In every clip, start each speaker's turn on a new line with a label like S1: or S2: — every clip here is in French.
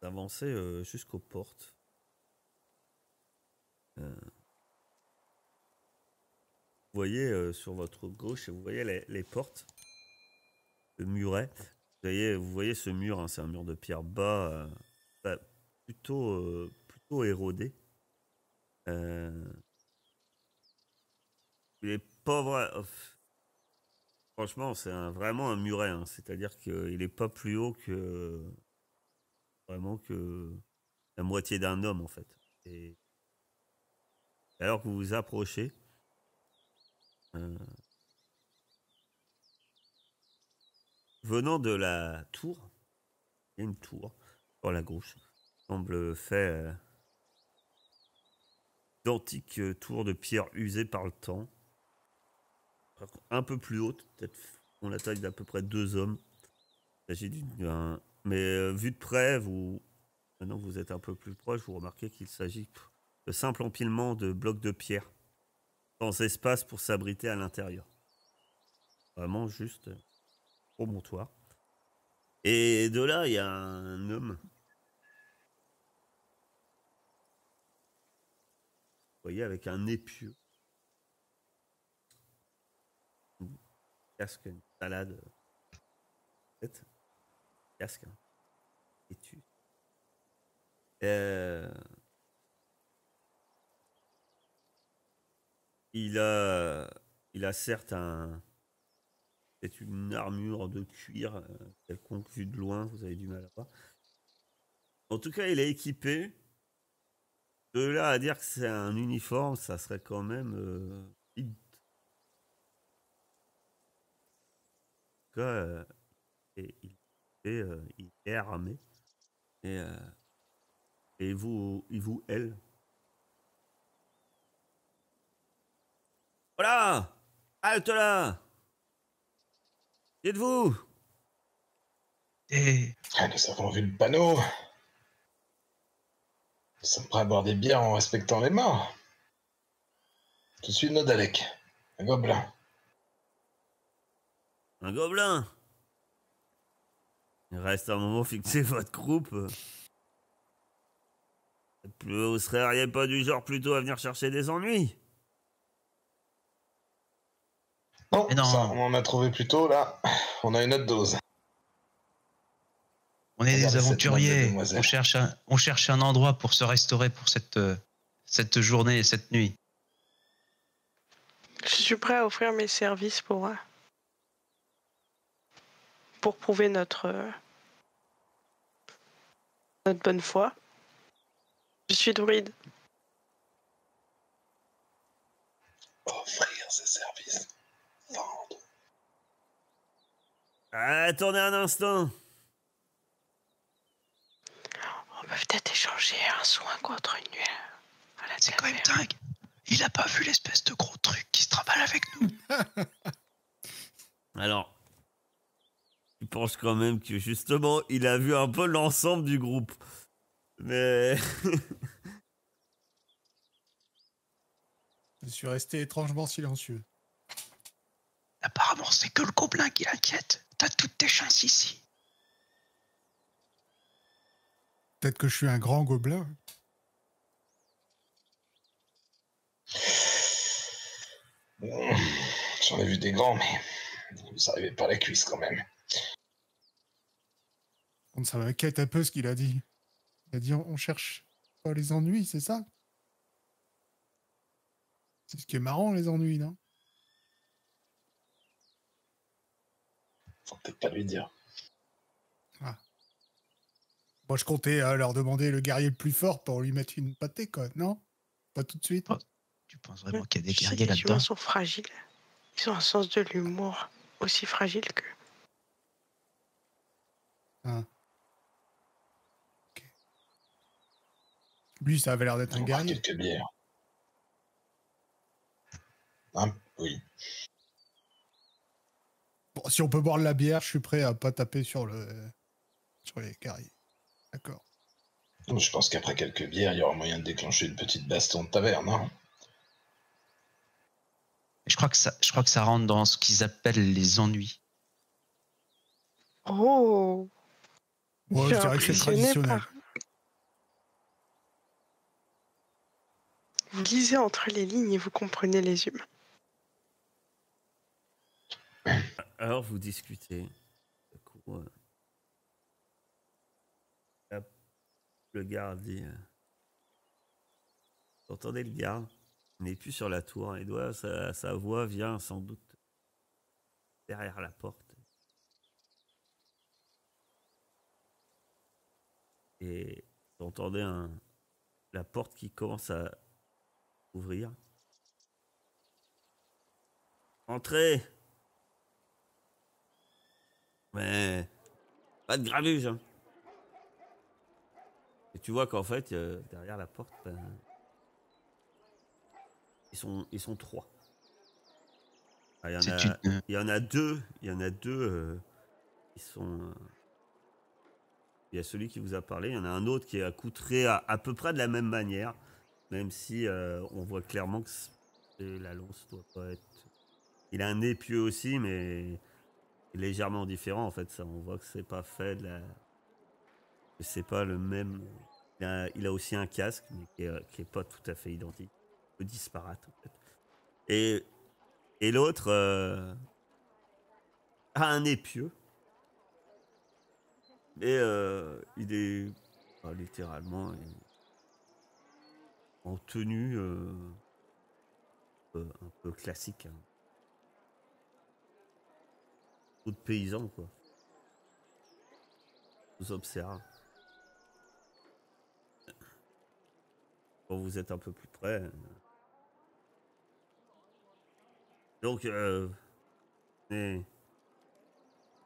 S1: avancez jusqu'aux portes. Vous voyez sur votre gauche, vous voyez les portes, le muret. Vous voyez ce mur, hein, c'est un mur de pierre bas, plutôt érodé. Il est pas vrai. Franchement, c'est vraiment un muret, hein, c'est-à-dire qu'il est pas plus haut que vraiment que la moitié d'un homme en fait. Et alors que vous vous approchez, euh, venant de la tour, il y a une tour sur la gauche, semble fait d'antiques tours de pierre usées par le temps, un peu plus haute, peut-être ont la taille d'à peu près 2 hommes. Il s'agit mais vu de près, maintenant que vous êtes un peu plus proche, vous remarquez qu'il s'agit de simple empilement de blocs de pierre, sans espace pour s'abriter à l'intérieur. Vraiment juste promontoire. Et de là, il y a un homme. Vous voyez, avec un épieu. Un casque, une salade. Peut-être. Casque. Hein. Étui. Il a certes c'est une armure de cuir quelconque vue de loin, vous avez du mal à voir. En tout cas, il est équipé. De là à dire que c'est un uniforme, ça serait quand même vite. En tout cas, il est armé. Et il vous elle. Voilà! Halte là! Qui êtes-vous?
S2: Nous avons vu le panneau. Nous sommes prêts à boire des bières en respectant les morts. Je suis Nodalek, un gobelin.
S1: Un gobelin? Il reste un moment fixé votre groupe. Vous seriez pas du genre plutôt à venir chercher des ennuis?
S2: Non, ça, on en a trouvé plus tôt, là. On a une autre dose.
S3: On est des aventuriers. On cherche un endroit pour se restaurer pour cette journée et cette nuit.
S4: Je suis prêt à offrir mes services pour prouver notre bonne foi. Je suis druide.
S2: Offrir ses services. Vendre.
S1: Attendez un instant.
S4: On peut peut-être échanger un soin contre une nuit.
S3: C'est quand même dingue. Il a pas vu l'espèce de gros truc qui se trimballe avec nous.
S1: Alors, je pense quand même que justement, il a vu un peu l'ensemble du groupe. Mais...
S5: Je suis resté étrangement silencieux.
S3: Apparemment, c'est que le gobelin qui l'inquiète. T'as toutes tes chances ici.
S5: Peut-être que je suis un grand gobelin.
S2: J'en ai vu des grands, mais vous n'arrivez pas à la cuisse quand même.
S5: Ça m'inquiète un peu ce qu'il a dit. Il a dit on cherche pas les ennuis, c'est ça? C'est ce qui est marrant, les ennuis, non?
S2: Faut peut-être pas lui dire.
S5: Ah. Moi, je comptais leur demander le guerrier le plus fort pour lui mettre une pâtée, quoi. Non? Pas tout de suite?
S3: Oh, tu penses vraiment qu'il y a des guerriers
S4: Les
S3: là-dedans?
S4: humains sont fragiles. Ils ont un sens de l'humour aussi fragile que...
S5: Ah. Okay. Lui, ça avait l'air d'être un guerrier.
S2: Quelques bières. Hein? Oui.
S5: Bon, si on peut boire de la bière, je suis prêt à pas taper sur les guerriers. D'accord.
S2: Je pense qu'après quelques bières, il y aura moyen de déclencher une petite baston de taverne, hein?
S3: Je crois que ça rentre dans ce qu'ils appellent les ennuis.
S4: Oh!
S5: Ouais, je dirais que c'est traditionnel.
S4: Vous lisez entre les lignes et vous comprenez les humains.
S1: Alors vous discutez. Du coup, hop, le garde dit. Vous entendez le garde? Il n'est plus sur la tour. Il doit, sa voix vient sans doute derrière la porte. Et vous entendez la porte qui commence à ouvrir. Entrez! Mais pas de grabuge, hein. Et tu vois qu'en fait, derrière la porte, ben, ils sont trois. Ah, il y en a deux qui sont. Il y a celui qui vous a parlé, il y en a un autre qui est accoutré à peu près de la même manière, même si on voit clairement que la lance doit pas être. Il a un épieu aussi, mais légèrement différent en fait. Ça, on voit que c'est pas fait que c'est pas le même. Il a aussi un casque, mais qui est pas tout à fait identique, un peu disparate en fait. Et l'autre a un épieu, mais il est littéralement en tenue un peu classique, hein. Tout de paysan quoi. Vous observe. Quand vous êtes un peu plus près. Donc, vous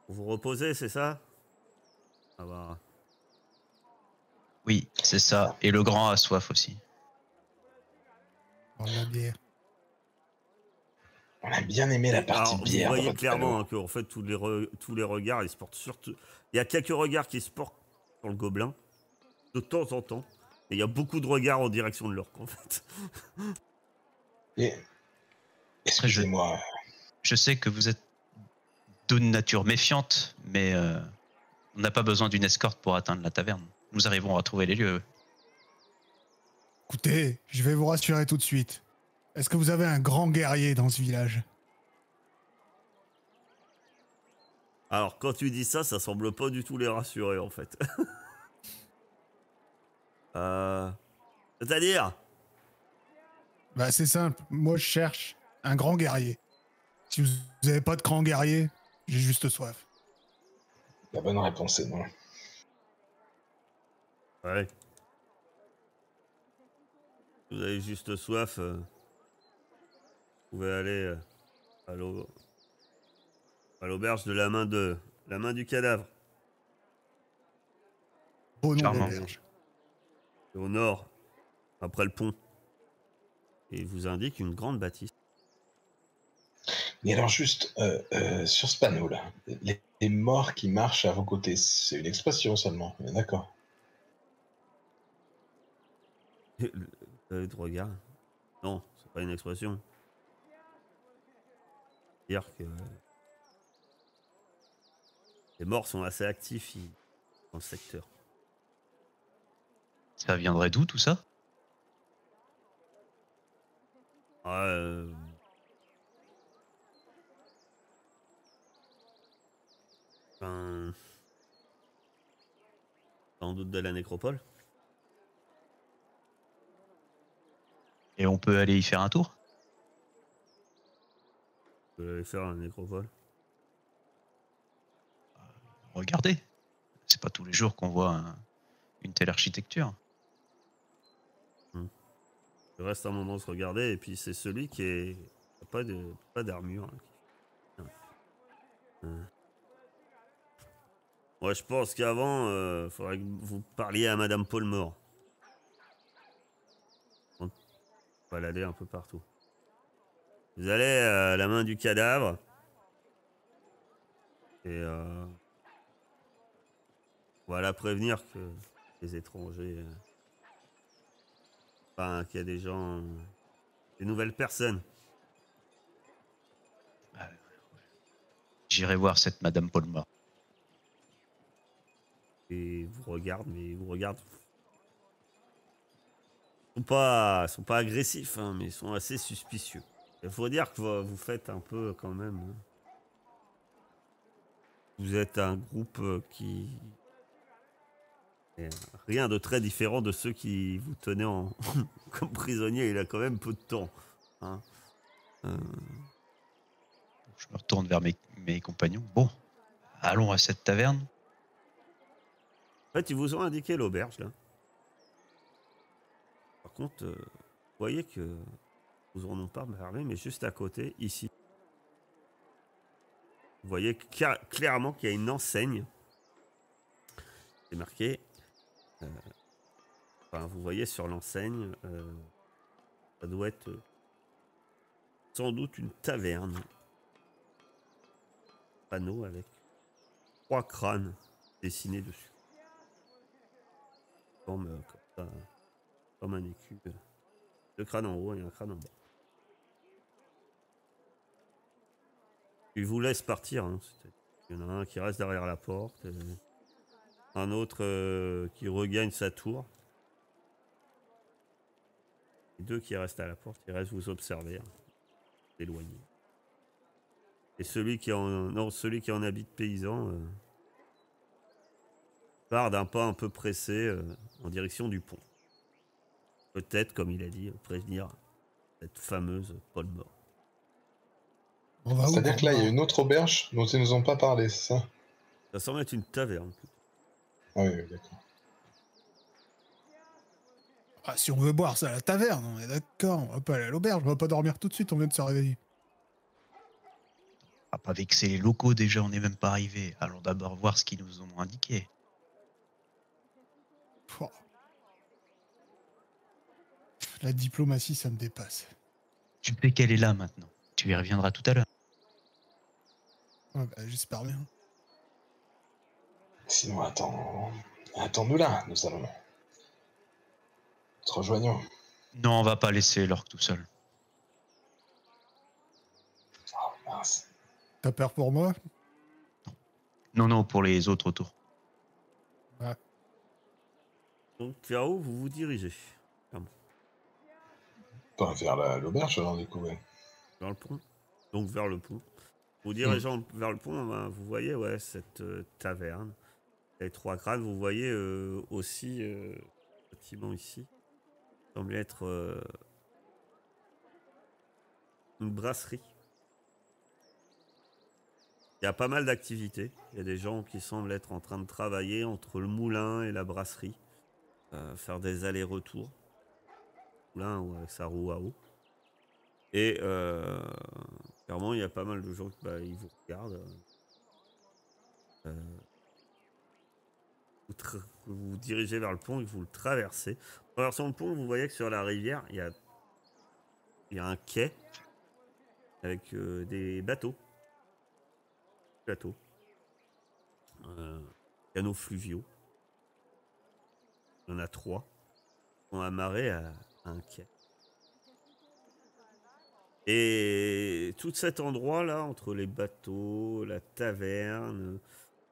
S1: vous reposez, c'est ça? Ah bah.
S3: Oui, c'est ça. Et le grand a soif aussi.
S5: Prendre la bière.
S2: On a bien aimé la partie
S1: Alors,
S2: bière.
S1: vous voyez clairement hein, que en fait, tous les regards, ils se portent surtout. Il y a quelques regards qui se portent sur le gobelin, de temps en temps. Et il y a beaucoup de regards en direction de l'orque, en fait.
S2: Et... Excusez-moi.
S3: Je sais que vous êtes d'une nature méfiante, mais on n'a pas besoin d'une escorte pour atteindre la taverne. Nous arriverons à trouver les lieux.
S5: Écoutez, je vais vous rassurer tout de suite. Est-ce que vous avez un grand guerrier dans ce village?
S1: Alors, quand tu dis ça, ça semble pas du tout les rassurer, en fait. C'est-à-dire?
S5: Bah, c'est simple. Moi, je cherche un grand guerrier. Si vous n'avez pas de grand guerrier, j'ai juste soif.
S2: La bonne réponse est non.
S1: Ouais. Vous avez juste soif. Vous pouvez aller à l'auberge de la main du cadavre.
S5: Beau nom
S3: Charmant.
S5: d'auberge.
S1: Et au nord, après le pont. Et il vous indique une grande bâtisse.
S2: Mais alors juste, sur ce panneau-là, les morts qui marchent à vos côtés, c'est une expression seulement, on est d'accord?
S1: De regard. Non, c'est pas une expression. Dire que les morts sont assez actifs dans le secteur.
S3: Ça viendrait d'où tout ça? Sans doute de la nécropole. Et on peut aller y faire un tour?
S1: Vous allez faire la nécropole.
S3: Regardez. C'est pas tous les jours qu'on voit une telle architecture.
S1: Il reste un moment de se regarder et puis c'est celui qui est pas d'armure. Ouais, je pense qu'avant, faudrait que vous parliez à Madame Paulmore. On va balader un peu partout. Vous allez à la main du cadavre. Et on va la prévenir que les étrangers... Enfin, qu'il y a des gens... Des nouvelles personnes.
S3: J'irai voir cette Madame Paulmore.
S1: Et vous regarde, mais vous regarde. sont pas agressifs, hein, mais ils sont assez suspicieux. Il faut dire que vous faites un peu quand même. Hein. Vous êtes un groupe qui est rien de très différent de ceux qui vous tenaient comme prisonnier. Il a quand même peu de temps. Hein.
S3: Je me retourne vers mes compagnons. Bon, allons à cette taverne.
S1: En fait, ils vous ont indiqué l'auberge là. Par contre, vous voyez que vous en ont pas parlé, mais juste à côté, ici, vous voyez clairement qu'il y a une enseigne. C'est marqué. Enfin, vous voyez sur l'enseigne, ça doit être sans doute une taverne. Panneau avec 3 crânes dessinés dessus. Comme ça, comme un écu. 2 crânes en haut et un crâne en bas. Il vous laisse partir. Hein. Il y en a un qui reste derrière la porte. Un autre qui regagne sa tour. Et 2 qui restent à la porte. Ils restent vous observer. Hein. Éloigné. Et celui qui est en habit de paysan part d'un pas un peu pressé en direction du pont. Peut-être, comme il a dit, prévenir cette fameuse Paul mort.
S5: On va où
S2: C'est-à-dire
S5: pour
S2: que là, il y a
S5: boire
S2: une autre auberge dont ils nous ont pas parlé, c'est ça?
S1: Ça semble être une taverne.
S2: Ah oui, d'accord.
S5: Ah, si on veut boire, c'est à la taverne, on est d'accord. On va pas aller à l'auberge, on va pas dormir tout de suite, on vient de se réveiller.
S3: On va pas vexer les locaux déjà, on n'est même pas arrivé. Allons d'abord voir ce qu'ils nous ont indiqué.
S5: Pouah. La diplomatie, ça me dépasse.
S3: Tu sais qu'elle est là maintenant. Tu y reviendras tout à l'heure.
S5: Ouais, bah, j'espère bien.
S2: Sinon, attends-nous là, nous allons. Te rejoignons.
S3: Non, on va pas laisser l'orque tout seul.
S2: Oh, mince.
S5: T'as peur pour moi?
S3: Non, pour les autres autour.
S5: Ouais.
S1: Donc, vers où vous vous dirigez?
S2: Pas vers l'auberge, alors, du coup, ouais.
S1: Vers le pont. Donc, vers le pont. Vous dirigeant vers le pont, ben, vous voyez cette taverne. Les 3 crânes, vous voyez aussi bâtiment ici. Ça semble être une brasserie. Il y a pas mal d'activités. Il y a des gens qui semblent être en train de travailler entre le moulin et la brasserie. Faire des allers-retours. Moulin ou avec sa roue à eau. Et clairement, il y a pas mal de gens qui ils vous regardent. Vous vous dirigez vers le pont et vous le traversez. En traversant le pont, vous voyez que sur la rivière, il y a un quai avec des bateaux. Canaux fluviaux. Il y en a 3. Ils sont amarrés à un quai. Et tout cet endroit-là, entre les bateaux, la taverne,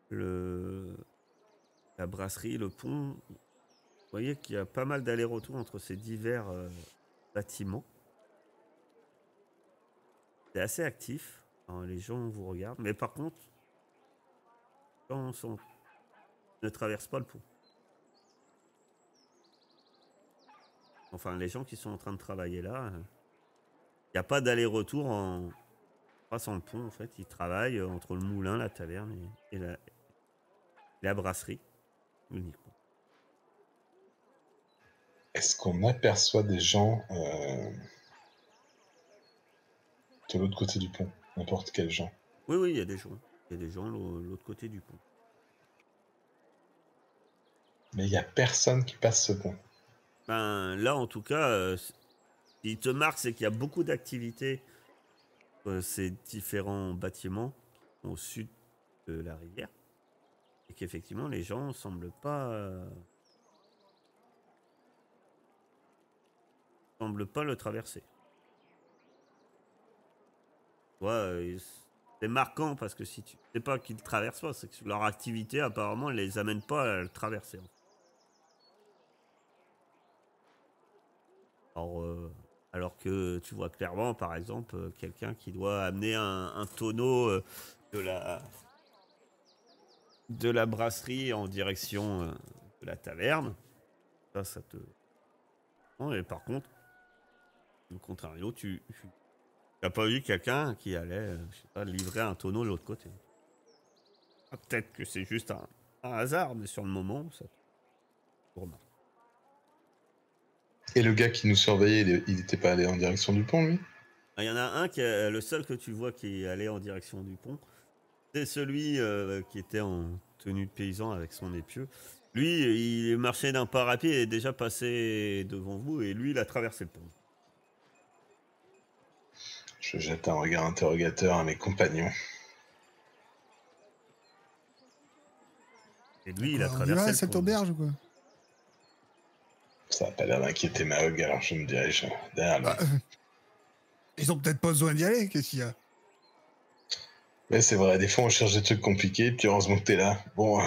S1: la brasserie, le pont, vous voyez qu'il y a pas mal d'allers-retours entre ces divers bâtiments. C'est assez actif. Alors, les gens vous regardent. Mais par contre, les gens ne traversent pas le pont. Enfin, les gens qui sont en train de travailler là, il n'y a pas d'aller-retour en passant le pont. En fait, ils travaillent entre le moulin, la taverne et la brasserie uniquement.
S2: Est-ce qu'on aperçoit des gens de l'autre côté du pont? N'importe quel gens.
S1: Oui, il y a des gens. Il y a des gens de l'autre côté du pont.
S2: Mais il n'y a personne qui passe ce pont.
S1: Ben, là, en tout cas, ce qui te marque, c'est qu'il y a beaucoup d'activités ces différents bâtiments au sud de la rivière. Et qu'effectivement, les gens ne semblent pas le traverser. Ouais, c'est marquant parce que si tu ne sais pas qu'ils ne traversent pas, c'est que leur activité, apparemment, ne les amène pas à le traverser. Alors que tu vois clairement, par exemple, quelqu'un qui doit amener un tonneau de la brasserie en direction de la taverne. Ça te... Non, et par contre, au contrario, tu n'as pas vu quelqu'un qui allait, je sais pas, livrer un tonneau de l'autre côté. Ah, peut-être que c'est juste un hasard, mais sur le moment, ça te remarque.
S2: Et le gars qui nous surveillait, il était pas allé en direction du pont, lui?
S1: Il y en a un qui est le seul que tu vois qui est allé en direction du pont. C'est celui qui était en tenue de paysan avec son épieu. Lui, il marchait d'un pas rapide et est déjà passé devant vous et lui, il a traversé le pont.
S2: Je jette un regard interrogateur à mes compagnons.
S1: Et lui, il a
S5: On y
S1: traversé
S5: va,
S1: le
S5: cette
S1: pont.
S5: auberge, quoi.
S2: Ça a pas l'air d'inquiéter Mahog, alors je me dirige derrière lui.
S5: Bah, ils ont peut-être pas besoin d'y aller, qu'est-ce qu'il y a?
S2: Mais c'est vrai, des fois on cherche des trucs compliqués, puis heureusement que t'es là. Bon,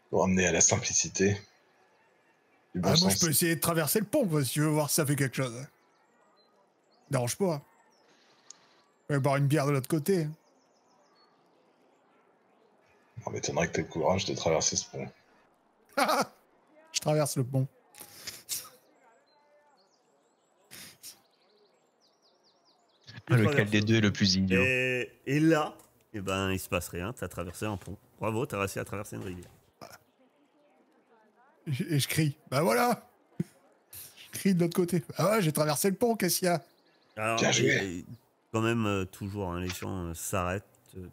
S2: pour ramener à la simplicité. Du bon
S5: Moi,
S2: sens.
S5: je peux essayer de traverser le pont, quoi, si tu veux voir si ça fait quelque chose. Dérange pas. Je vais boire une bière de l'autre côté.
S2: On m'étonnerait que t'aies le courage de traverser ce pont.
S5: Je traverse le pont.
S3: Lequel des deux est le plus idiot?
S1: Et là, eh ben, il se passe rien. T'as traversé un pont. Bravo, t'as réussi à traverser une rivière.
S5: Et je crie. Bah voilà! Je crie de l'autre côté. Ah ouais, j'ai traversé le pont, qu'est-ce qu'il y a?
S1: Alors,
S2: Bien joué.
S1: et quand même, toujours, hein, les gens s'arrêtent,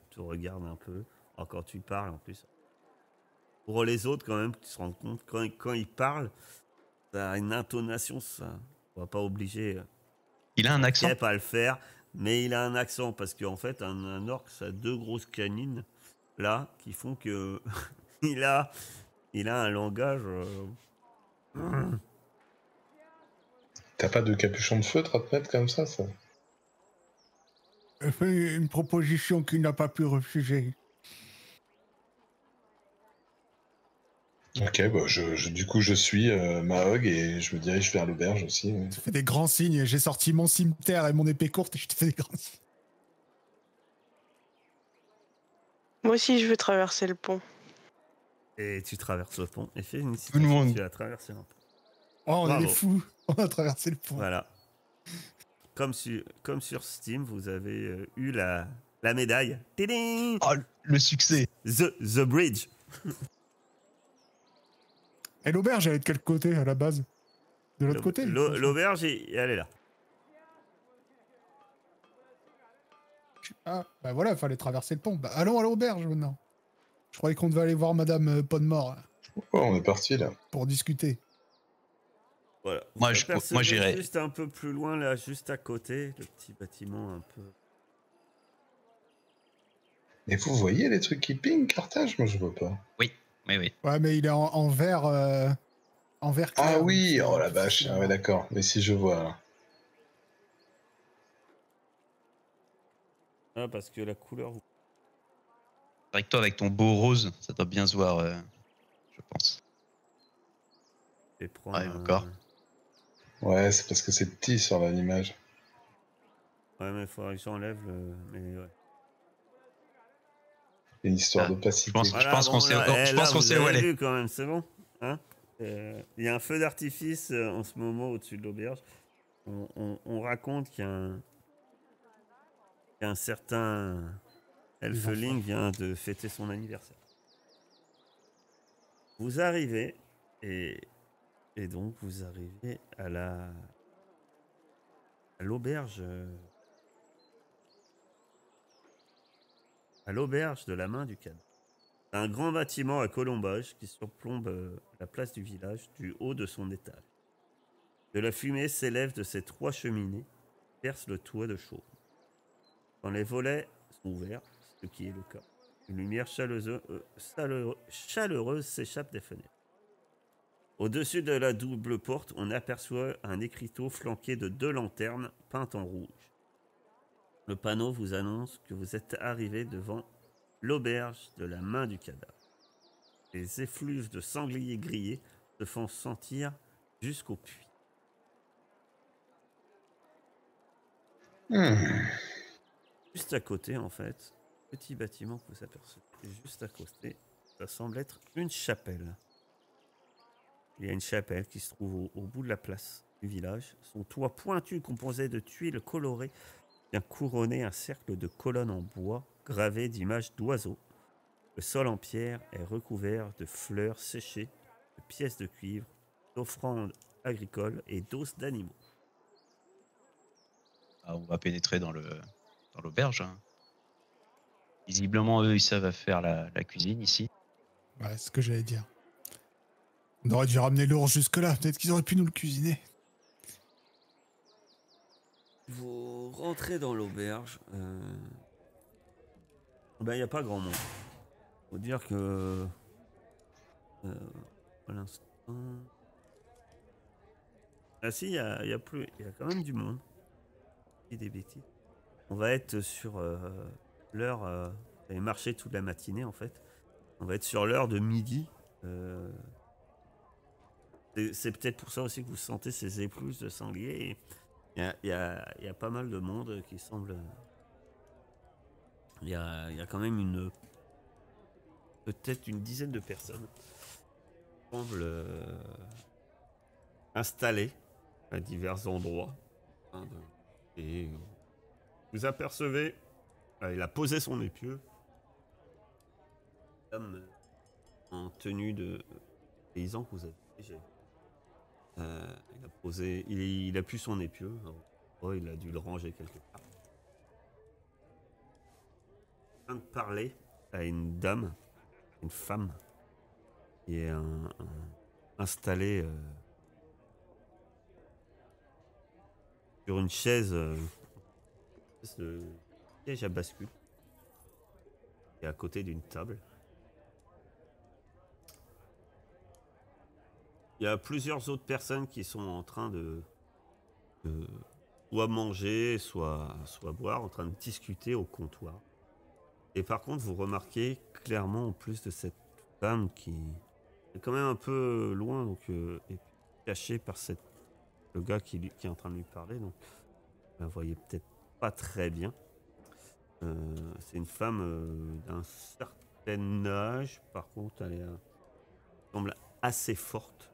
S1: te regardent un peu. Alors, quand tu parles, en plus. Pour les autres, quand même, tu te rends compte, quand ils parlent, ça a une intonation, ça. On va pas obliger
S3: Il a un accent?
S1: Kep à le faire, mais il a un accent, parce qu'en fait, un orc, ça a deux grosses canines, là, qui font que il a un langage...
S2: T'as pas de capuchon de feutre à te mettre comme ça?
S5: Elle fait une proposition qu'il n'a pas pu refuser.
S2: Ok, bah du coup je suis Mahog et je me dirige vers l'auberge aussi. Ouais.
S5: Je fais des grands signes. J'ai sorti mon cimetière et mon épée courte et je te fais des grands signes.
S4: Moi aussi, je veux traverser le pont.
S1: Et tu traverses le pont, et fais une
S3: Tout le
S1: citation,
S3: monde.
S1: tu as traversé un pont.
S5: Oh, on est
S1: Bravo.
S5: des fous. On a traversé le pont.
S1: Voilà. Comme sur Steam, vous avez eu la médaille. Tiding
S3: Oh, le succès!
S1: The Bridge.
S5: Et l'auberge, elle est de quel côté à la base? De l'autre côté?
S1: L'auberge, elle est là.
S5: Ah, bah voilà, il fallait traverser le pont. Bah allons à l'auberge maintenant. Je croyais qu'on devait aller voir Madame Podmore
S2: Oh, on est parti là.
S5: pour discuter.
S1: Voilà.
S3: Moi,
S1: Vous apercevez
S3: j'irais.
S1: juste un peu plus loin, là, juste à côté, le petit bâtiment un peu...
S2: Et vous voyez les trucs qui pingent, Carthage? Moi je vois pas.
S3: Oui, oui, oui.
S5: Ouais, mais il est en vert. En vert clair.
S2: Ah oui,
S5: donc c'est
S2: oh la
S5: difficile
S2: vache,
S5: à
S2: ah ouais
S5: voir.
S2: d'accord. Mais si je vois là.
S1: Ah, parce que la couleur...
S3: Avec toi, avec ton beau rose, ça doit bien se voir, je pense.
S1: Je vais prendre
S3: Ouais, encore.
S2: Ouais, c'est parce que c'est petit sur l'image.
S1: Ouais, mais il faudrait que j'enlève le... Mais ouais.
S2: Une histoire
S3: Ah,
S2: d'opacité.
S3: je pense qu'on sait- je pense qu'on
S1: vous
S3: sait où
S1: avez
S3: aller.
S1: vu quand même, c'est bon, hein. Il y a un feu d'artifice en ce moment au-dessus de l'auberge. On raconte qu'il y a un certain Elfeling vient de fêter son anniversaire. Vous arrivez et donc vous arrivez à l'auberge de la main du cadre. Un grand bâtiment à colombage qui surplombe la place du village du haut de son étage. De la fumée s'élève de ces trois cheminées, perce le toit de chaume. Quand les volets sont ouverts, ce qui est le cas, une lumière chaleureuse s'échappe des fenêtres. Au-dessus de la double porte, on aperçoit un écriteau flanqué de 2 lanternes peintes en rouge. Le panneau vous annonce que vous êtes arrivé devant l'auberge de la main du cadavre. Les effluves de sangliers grillés se font sentir jusqu'au puits. Juste à côté, en fait, petit bâtiment que vous apercevez juste à côté, ça semble être une chapelle. Il y a une chapelle qui se trouve au bout de la place du village. Son toit pointu, composé de tuiles colorées, vient couronner un cercle de colonnes en bois gravées d'images d'oiseaux. Le sol en pierre est recouvert de fleurs séchées, de pièces de cuivre, d'offrandes agricoles et d'os d'animaux.
S3: Ah, on va pénétrer dans l'auberge. Hein. Visiblement, eux, ils savent faire la cuisine ici.
S5: Ouais, c'est ce que j'allais dire. On aurait dû ramener l'ours jusque-là. Peut-être qu'ils auraient pu nous le cuisiner.
S1: Vous rentrez dans l'auberge. Ben, il n'y a pas grand monde. Faut dire que. Pour l'instant. Ah si, il y a plus. Il y a quand même du monde. Je dis des bêtises. On va être sur l'heure. Vous avez marché toute la matinée en fait. On va être sur l'heure de midi. C'est peut-être pour ça aussi que vous sentez ces écluses de sanglier. Il y a pas mal de monde qui semble. Il y a quand même peut-être une dizaine de personnes qui semblent installées à divers endroits. Et vous apercevez, il a posé son épieu. Homme en tenue de paysan que vous avez déjà. Il a posé, il a pu son épieu. Alors, il a dû le ranger quelque part. Il est en train de parler à une dame, une femme, qui est installée sur une chaise, de siège à bascule, et à côté d'une table. Il y a plusieurs autres personnes qui sont en train de soit manger, soit boire, en train de discuter au comptoir. Et par contre, vous remarquez clairement, en plus de cette femme qui est quand même un peu loin, donc et cachée par le gars qui est en train de lui parler, donc vous la voyez peut-être pas très bien. C'est une femme d'un certain âge, par contre, elle semble assez forte.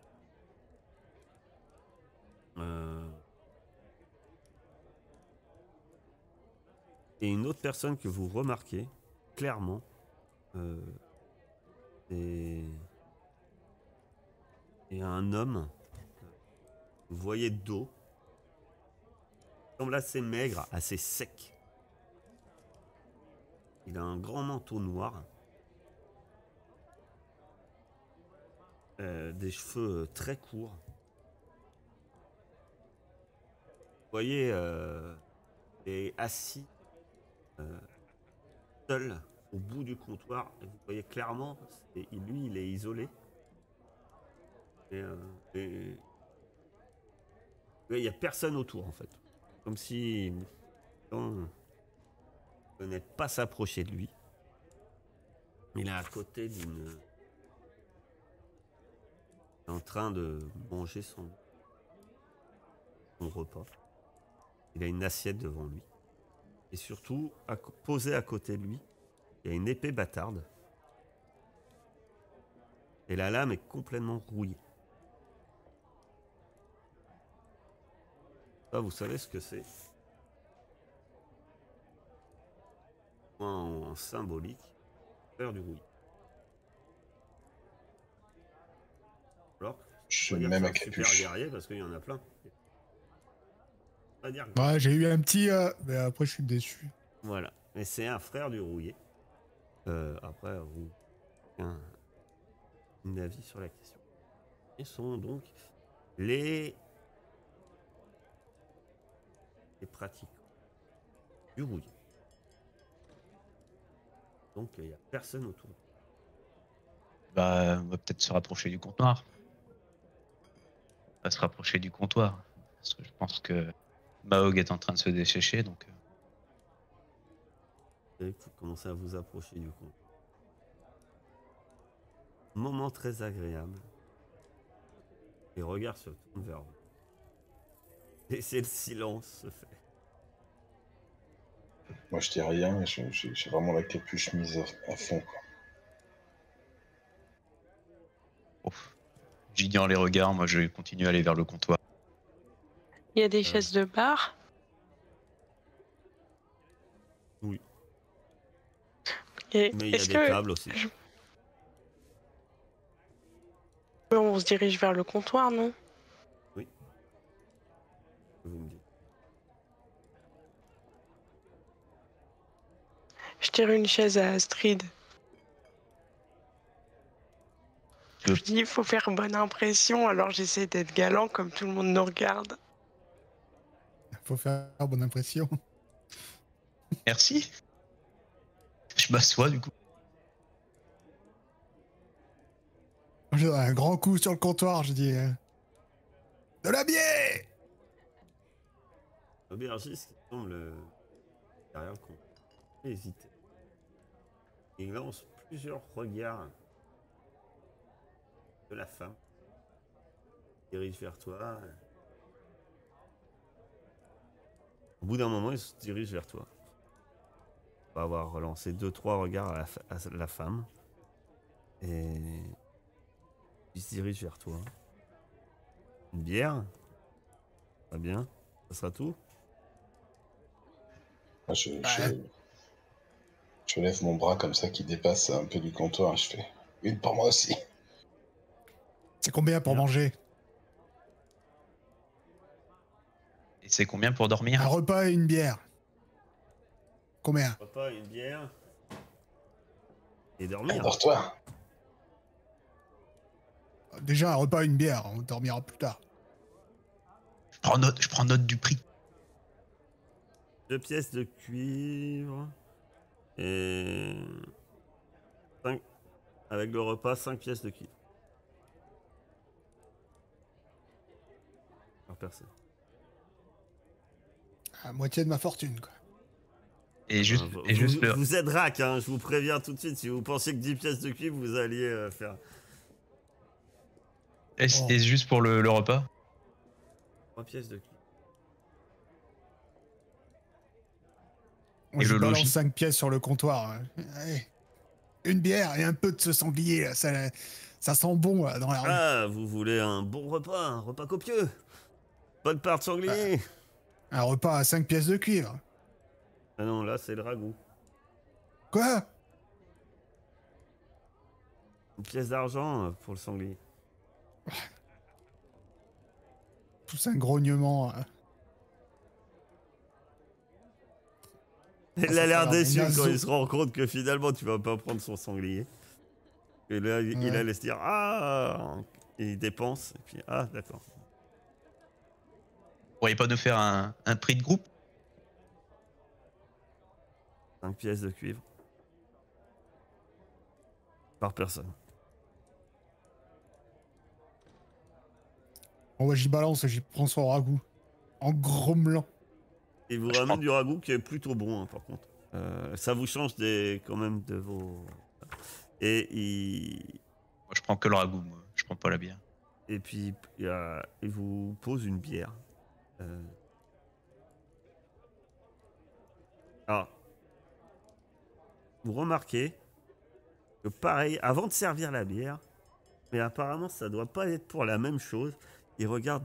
S1: Et une autre personne que vous remarquez clairement, c'est un homme. Vous voyez de dos. Il semble assez maigre, assez sec. Il a un grand manteau noir. Des cheveux très courts. Vous voyez, il est assis seul au bout du comptoir. Et vous voyez clairement, lui, il est isolé. Et il n'y a personne autour en fait. Comme si on ne venait pas s'approcher de lui. Il est à côté d'une. En train de manger son repas. Il a une assiette devant lui. Et surtout, posé à côté de lui, il y a une épée bâtarde. Et la lame est complètement rouillée. Ça, vous savez ce que c'est? En symbolique, faire du rouille. Alors,
S2: Je suis
S1: on va dire
S2: même
S1: que
S2: à
S1: c'est un super
S2: capuche.
S1: guerrier parce qu'il y en a plein. On va dire que-
S5: Ouais, j'ai eu un petit. Mais après, je suis déçu.
S1: Voilà. Et c'est un frère du rouillé. Après, vous un avis sur la question. Ils sont donc les pratiques du rouillé. Donc il n'y a personne autour.
S3: Bah, on va peut-être se rapprocher du comptoir. On va se rapprocher du comptoir. Parce que je pense que Mahog est en train de se dessécher, donc.
S1: Vous savez que vous commencez à vous approcher du compte. Moment très agréable. Les regards se tournent vers vous. Laissez le silence se faire.
S2: Moi, je dis rien, j'ai vraiment la capuche mise à fond, quoi.
S3: Ouf. J'ignore les regards, moi je continue à aller vers le comptoir.
S4: Il y a des chaises de bar.
S1: Oui.
S4: Et
S1: Mais il y a
S4: est-ce
S1: des
S4: que
S1: tables aussi.
S4: on se dirige vers le comptoir, non?
S1: Vous me dites.
S4: Je tire une chaise à Astrid. Je
S3: Le-
S4: dis, il faut faire bonne impression, alors j'essaie d'être galant comme tout le monde nous regarde.
S5: Faut faire bonne impression.
S3: Merci. Je m'assois du coup.
S5: Je donne un grand coup sur le comptoir, je dis de la bière.
S1: L'aubergiste qui semble derrière le compte. Hésiter. Il lance plusieurs regards de la femme. Il dirige vers toi. Au bout d'un moment, il se dirige vers toi. On va avoir relancé 2-3 regards à la femme. Et il se dirige vers toi. Une bière? Très bien. Ça sera tout?
S2: Moi, je lève mon bras comme ça qui dépasse un peu du comptoir et je fais une pour moi aussi.
S5: C'est combien pour
S1: Bien.
S5: manger?
S3: Et c'est combien pour
S5: Un
S3: dormir?
S5: repas et une bière. Combien?
S1: Repas, une bière. Et dormir.
S2: Adore-toi.
S5: Déjà, un repas et une bière, on dormira plus tard.
S3: Je prends note du prix.
S1: 2 pièces de cuivre. Et avec le repas, 5 pièces de cuivre. Par personne.
S5: À moitié de ma fortune, quoi.
S3: Et juste,
S1: Vous,
S3: et juste le...
S1: vous êtes rack, hein, je vous préviens tout de suite. Si vous pensiez que 10 pièces de cuivre, vous alliez faire
S3: et juste pour le repas.
S1: 3 pièces de cuivre.
S5: Moi,
S3: Et
S5: je
S3: le
S5: balance
S3: logis
S5: 5 pièces sur le comptoir. Allez. Une bière et un peu de ce sanglier, là. Ça sent bon là, dans la rue.
S1: Ah, vous voulez un bon repas, un repas copieux. Bonne part de sanglier.
S5: Un repas à 5 pièces de cuivre.
S1: Ah non, là, c'est le ragoût.
S5: Quoi?
S1: Une pièce d'argent pour le sanglier.
S5: Tout un grognement.
S1: Il
S5: ça
S1: a l'air
S5: fait un
S1: déçu
S5: bon
S1: quand
S5: nazo.
S1: il se rend compte que finalement, tu vas pas prendre son sanglier. Et là, il
S5: Ouais.
S1: allait se dire ah, et il dépense. Et puis ah, d'accord.
S3: Vous pourriez pas nous faire un prix de groupe?
S1: 5 pièces de cuivre. Par personne.
S5: Bon, ouais, j'y balance, j'y prends son ragoût. En grommelant.
S1: Il vous
S3: Je
S1: ramène
S3: prends-
S1: du ragoût qui est plutôt bon, hein, par contre. Ça vous change quand même de vos. Et
S3: Moi, je prends que le ragoût, moi. Je prends pas la bière.
S1: et puis il vous pose une bière. Alors, vous remarquez que pareil, avant de servir la bière, mais apparemment ça doit pas être pour la même chose. Il regarde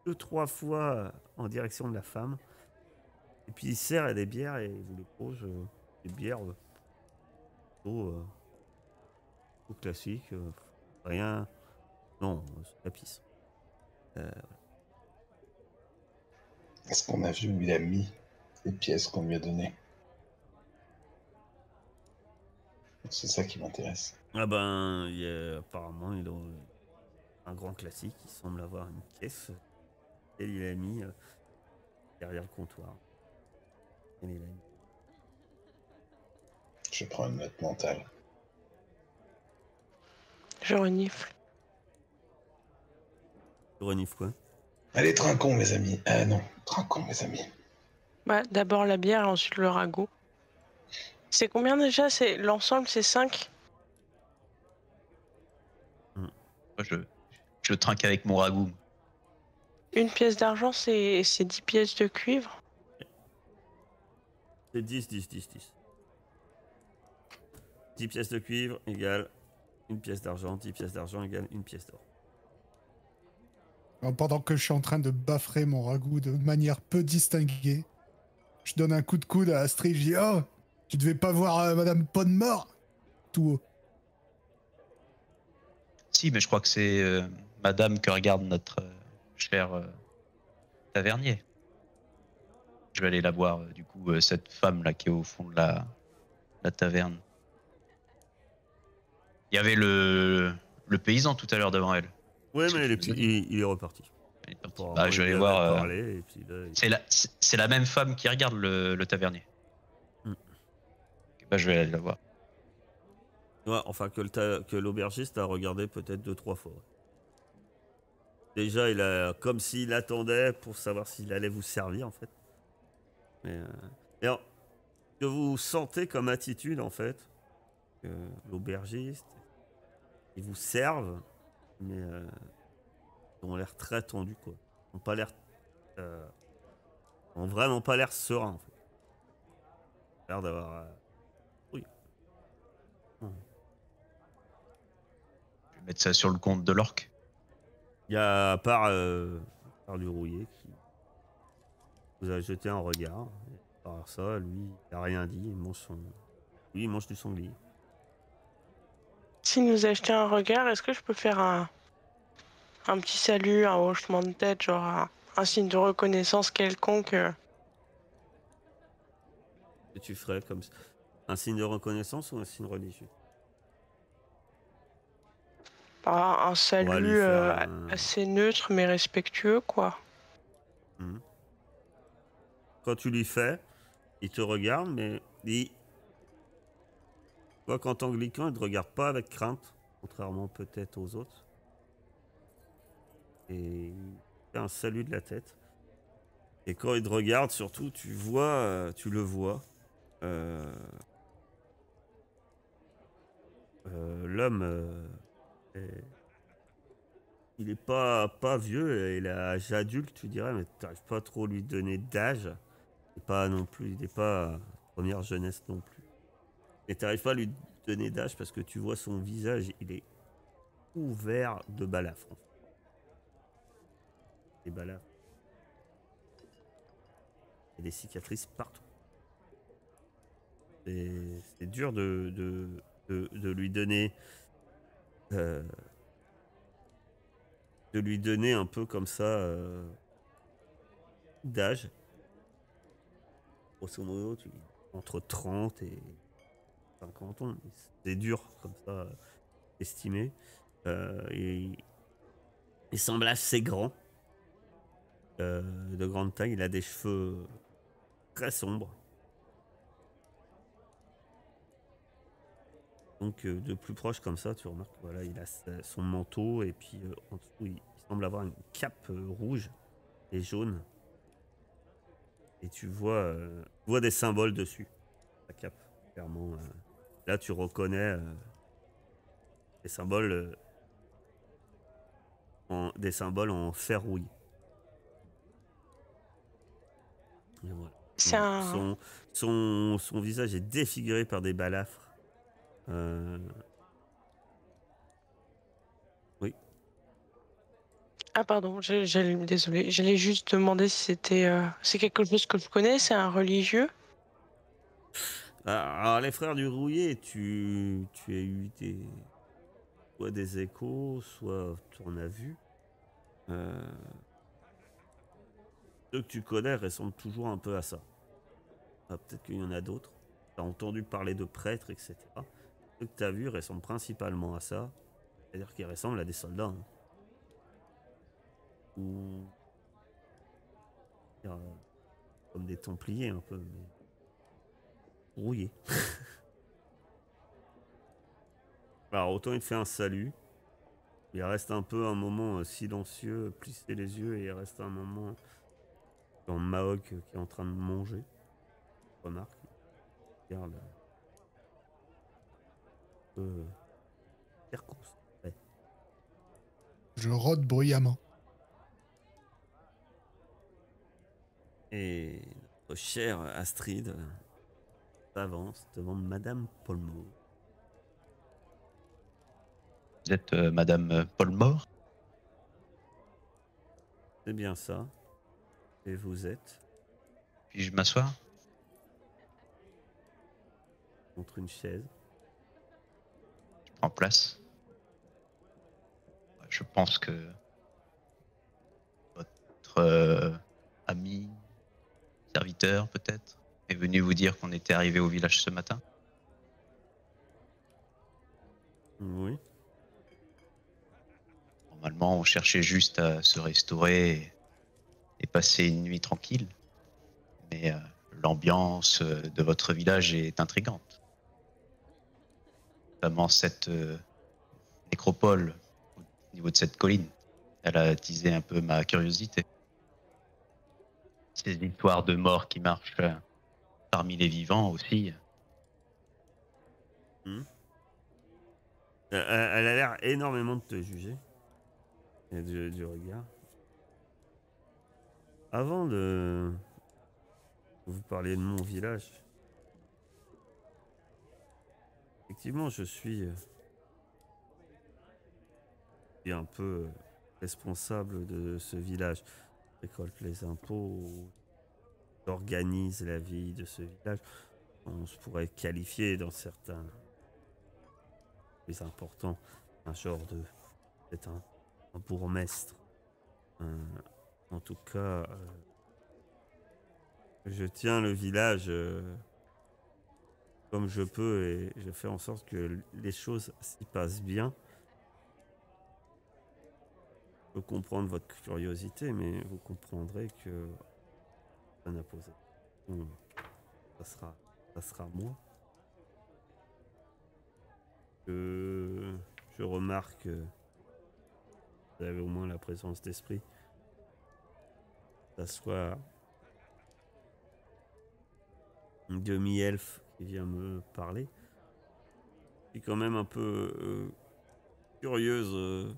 S1: 2-3 fois en direction de la femme. Et puis il sert à des bières et il vous les pose des bières plutôt classiques. Rien. Non, c'est la pisse.
S2: Est-ce qu'on a vu où il a mis les pièces qu'on lui a données? C'est ça qui m'intéresse.
S1: Ah ben, apparemment, il a un grand classique. Il semble avoir une caisse. Et il a mis derrière le comptoir. Et il a mis.
S2: Je prends une note mentale.
S4: Je renifle.
S1: Tu renifles quoi?
S2: Allez, trinquons, mes amis. Ah non, trinquons, mes amis.
S4: Bah, d'abord la bière et ensuite le ragoût. C'est combien déjà? L'ensemble, c'est 5?
S3: Moi, je le trinque avec mon ragoût.
S4: Une pièce d'argent, c'est 10 pièces de cuivre.
S1: C'est 10, 10, 10, 10. 10 pièces de cuivre égale une pièce d'argent, 10 pièces d'argent égale une pièce d'or.
S5: Alors, pendant que je suis en train de baffrer mon ragoût de manière peu distinguée, je donne un coup de coude à Astrid. Je dis: oh, tu devais pas voir Madame Podmore tout haut.
S3: Si, mais je crois que c'est madame que regarde notre cher tavernier. Je vais aller la voir, du coup, cette femme-là qui est au fond de la taverne. Il y avait le paysan tout à l'heure devant elle.
S1: Ouais,
S3: C'est
S1: mais
S3: ce que tu nous as dit.
S1: il est reparti.
S3: Elle est partie.
S1: Pour
S3: Bah, je vais aller
S1: lui
S3: voir.
S1: avait parlé, et puis là,
S3: C'est la même femme qui regarde le tavernier.
S1: Mm.
S3: Bah, je vais aller la voir.
S1: Ouais, enfin que l'aubergiste a regardé peut-être 2-3 fois. Déjà, il a comme s'il attendait pour savoir s'il allait vous servir en fait. Mais et alors, que vous sentez comme attitude en fait, que l'aubergiste, ils vous servent, mais ils ont l'air très tendus quoi. Ils ont pas l'air, ont vraiment pas l'air sereins en fait. Ils ont l'air d'avoir, oui.
S3: Je vais mettre ça sur le compte de l'orque.
S1: Il y a à part du rouillé qui vous a jeté un regard. Et par ça, lui, il a rien dit. Lui, il mange du sanglier.
S4: S'il nous a jeté un regard, est-ce que je peux faire un petit salut, un hochement de tête, genre un signe de reconnaissance quelconque
S1: Que tu ferais comme un signe de reconnaissance ou un signe religieux?
S4: un
S1: On va lui
S4: salut
S1: faire un...
S4: assez neutre mais respectueux, quoi.
S1: Mhm. Quand tu lui fais, il te regarde, mais il... Toi, qu'en tant que Lycan, il te regarde pas avec crainte, contrairement peut-être aux autres. Et il fait un salut de la tête. Et quand il te regarde, surtout, tu le vois. L'homme, il est pas vieux, il a âge adulte, tu dirais, mais t'arrives pas trop à lui donner d'âge. Et pas non plus, il n'est pas première jeunesse non plus. Et t'arrives pas à lui donner d'âge parce que tu vois son visage, il est ouvert de balafres. En fait. Des balafres. Il y a des cicatrices partout. C'est dur de lui donner un peu comme ça d'âge. Grosso modo, entre 30 et 50 ans. C'est dur comme ça estimé. Il semble assez grand, de grande taille. Il a des cheveux très sombres. Donc de plus proche comme ça, tu remarques voilà, il a son manteau et puis en dessous, il semble avoir une cape rouge et jaune. Et tu vois des symboles dessus. La cape, clairement. Là, tu reconnais des symboles en fer rouillé. Et voilà.
S4: C'est un...
S1: Son visage est défiguré par des balafres. Oui.
S4: Ah pardon, désolé, j'allais juste demander si c'était... c'est quelque chose que je connais, c'est un religieux?
S1: Alors, les frères du Rouillé, tu as eu soit des échos, soit tu en as vu. Ceux que tu connais ressemblent toujours un peu à ça. Peut-être qu'il y en a d'autres. Tu as entendu parler de prêtres, etc. Ceux que tu as vus ressemblent principalement à ça. C'est-à-dire qu'ils ressemblent à des soldats. Hein. Ou comme des templiers un peu. Mais... rouillés. Alors autant il te fait un salut. Il reste un peu un moment silencieux, plisser les yeux, et il reste un moment dans Mahog qui est en train de manger. Remarque. Il regarde. Ouais.
S5: Je rôde bruyamment.
S1: Et notre chère Astrid s'avance devant Madame Polmo.
S3: Vous êtes Madame Paul Mort?
S1: C'est bien ça. Et vous êtes
S3: Puis-je m'asseoir?
S1: contre une chaise.
S3: Je prends place. Je pense que votre ami, serviteur peut-être, est venu vous dire qu'on était arrivé au village ce matin.
S1: Oui.
S3: Normalement, on cherchait juste à se restaurer et passer une nuit tranquille. Mais l'ambiance de votre village est intrigante. Notamment cette nécropole au niveau de cette colline. Elle a attisé un peu ma curiosité. Ces histoires de morts qui marchent parmi les vivants aussi.
S1: Elle a l'air énormément de te juger. Et du regard. Avant de vous parler de mon village, effectivement, je suis un peu responsable de ce village. Je récolte les impôts, j'organise la vie de ce village. On se pourrait qualifier dans certains plus importants un genre de... C'est un bourgmestre. En tout cas, je tiens le village comme je peux et je fais en sorte que les choses s'y passent bien. Je peux comprendre votre curiosité, mais vous comprendrez que ça n'a posé. Ça sera moi. Je remarque que vous avez au moins la présence d'esprit. Ça soit une demi-elfe qui vient me parler. Je suis quand même un peu curieuse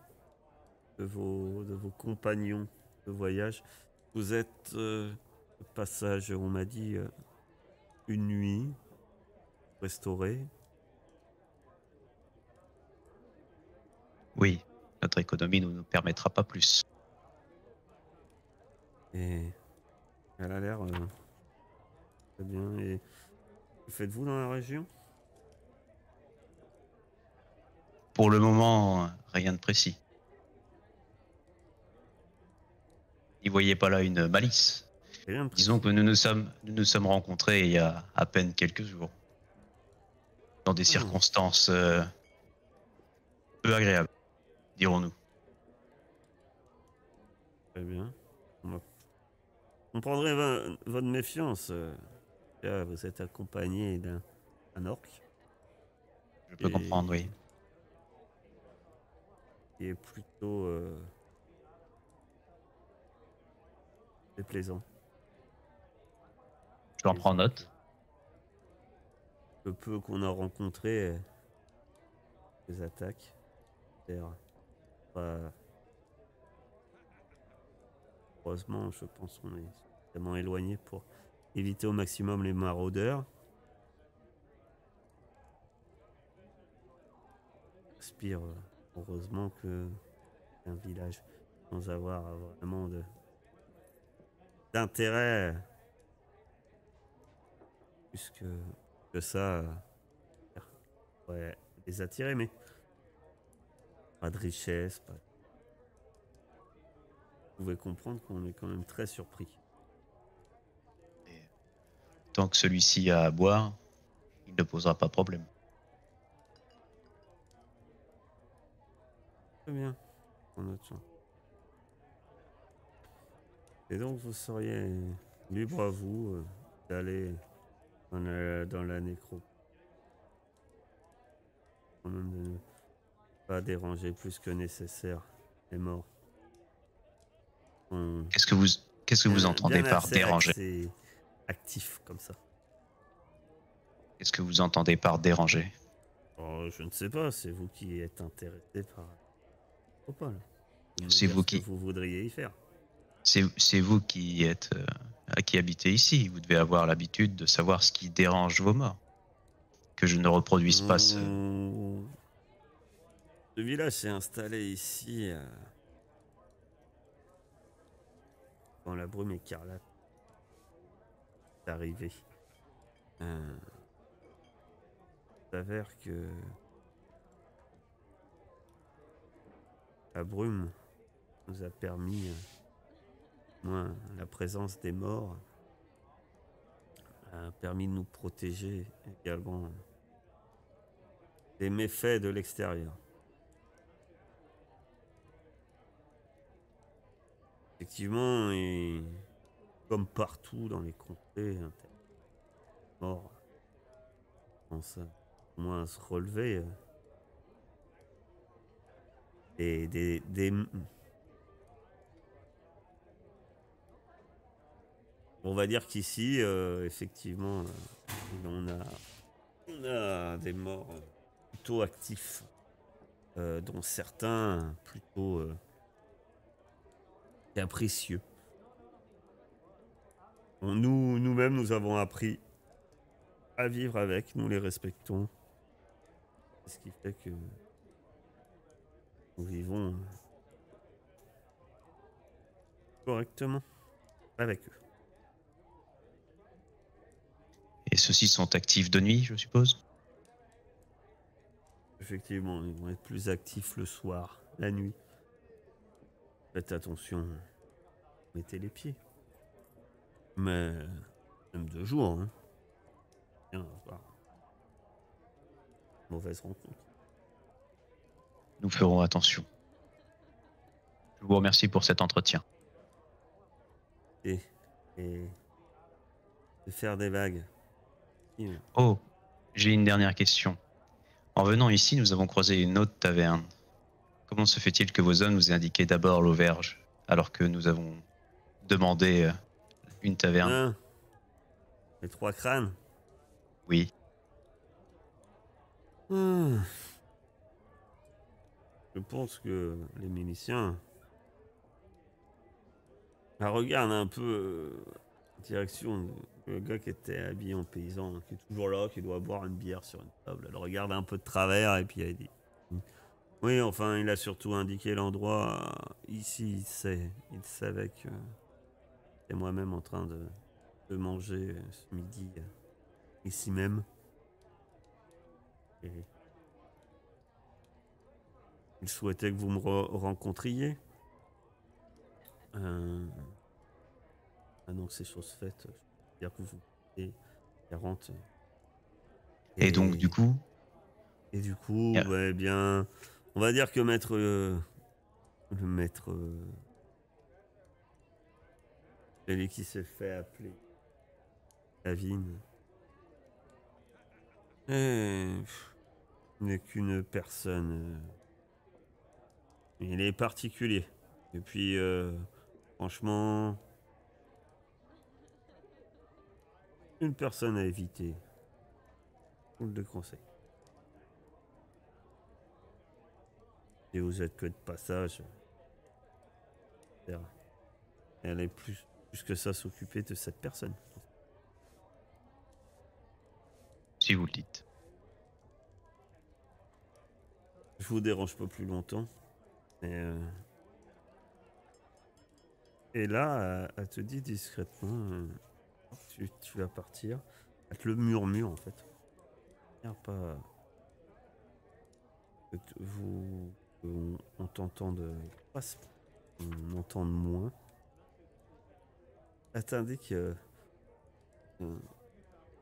S1: de vos compagnons de voyage. Vous êtes de passage, on m'a dit, une nuit restaurée.
S3: Oui, notre économie ne nous permettra pas plus.
S1: Et elle a l'air très bien. Et que faites-vous dans la région?
S3: Pour le moment, rien de précis. N'y voyez pas là une malice.
S1: Rien de
S3: Disons
S1: précis.
S3: que nous nous sommes rencontrés il y a à peine quelques jours. Dans des circonstances peu agréables, dirons-nous.
S1: Très bien. On prendrait votre méfiance. Là, vous êtes accompagné d'un orc.
S3: Je peux comprendre, oui.
S1: Qui est plutôt déplaisant.
S3: Je en prends note.
S1: Le peu qu'on a rencontré, les attaques. C'est-à-dire, heureusement, je pense qu'on est suffisamment éloigné pour éviter au maximum les maraudeurs. J'espère heureusement que c'est un village sans avoir vraiment d'intérêt plus que ça. Ouais, les attirer, mais pas de richesse, pas. Vous pouvez comprendre qu'on est quand même très surpris.
S3: Tant que celui-ci a à boire, il ne posera pas problème.
S1: Très bien. On note ça. Et donc vous seriez libre à vous d'aller dans la nécro. Quand même de ne pas déranger plus que nécessaire les morts.
S3: Qu'est-ce que vous entendez par déranger?
S1: C'est actif comme ça.
S3: Qu'est-ce que vous entendez par déranger?
S1: Oh, je ne sais pas, c'est vous qui êtes intéressé par Opal.
S3: C'est vous qui
S1: vous voudriez y faire.
S3: C'est vous qui êtes qui habitez ici. Vous devez avoir l'habitude de savoir ce qui dérange vos morts. que je ne reproduise pas ce...
S1: Le village s'est installé ici quand la brume écarlate est arrivée. Il s'avère que la brume nous a permis, moins la présence des morts, a permis de nous protéger également des méfaits de l'extérieur. Effectivement, et comme partout dans les contrées, morts commencent au moins à se relever. On va dire qu'ici, effectivement, on a des morts plutôt actifs, dont certains plutôt capricieux. Bon, nous-mêmes, nous avons appris à vivre avec, nous les respectons. C'est ce qui fait que nous vivons correctement avec eux.
S3: Et ceux-ci sont actifs de nuit, je suppose?
S1: Effectivement, ils vont être plus actifs le soir, la nuit. Faites attention, mettez les pieds. Mais même de jour, hein. Bien, voilà. Mauvaise rencontre.
S3: Nous ferons attention. Je vous remercie pour cet entretien.
S1: Et de faire des vagues.
S3: Oh, j'ai une dernière question. En venant ici, nous avons croisé une autre taverne. Comment se fait-il que vos hommes nous aient indiqué d'abord l'auberge, alors que nous avons demandé une taverne?
S1: Hein, les 3 crânes.
S3: Oui.
S1: Je pense que les miliciens regardent un peu direction le gars qui était habillé en paysan, qui est toujours là, qui doit boire une bière sur une table. Elle regarde un peu de travers et puis elle dit: oui, enfin, il a surtout indiqué l'endroit. Ici, il savait que c'est moi-même en train de manger ce midi ici même. Et il souhaitait que vous me rencontriez. Maintenant que c'est chose faite, je veux dire que vous êtes 40.
S3: Et donc, du coup,
S1: ouais, bien, on va dire que le maître celui qui s'est fait appeler Lavigne n'est qu'une personne. Il est particulier. Et puis, franchement, une personne à éviter. Je vous le déconseille. Si vous êtes que de passage, elle est plus que ça s'occuper de cette personne.
S3: si vous le dites.
S1: Je vous dérange pas plus longtemps. Et là, elle te dit discrètement, tu vas partir. Elle te le murmure en fait. Pas que on t'entende pas, on entende moins. Elle t'indique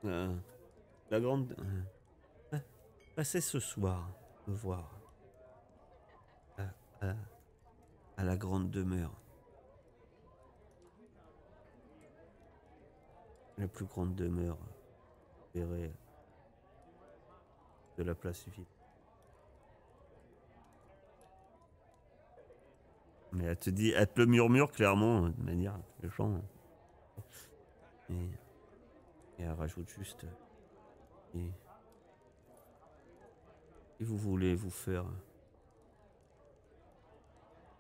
S1: la grande. Passez ce soir me voir à la grande demeure. La plus grande demeure, verrez, de la place du vide. Mais elle te le murmure clairement, de manière méchante. Et elle rajoute juste. Et vous voulez vous faire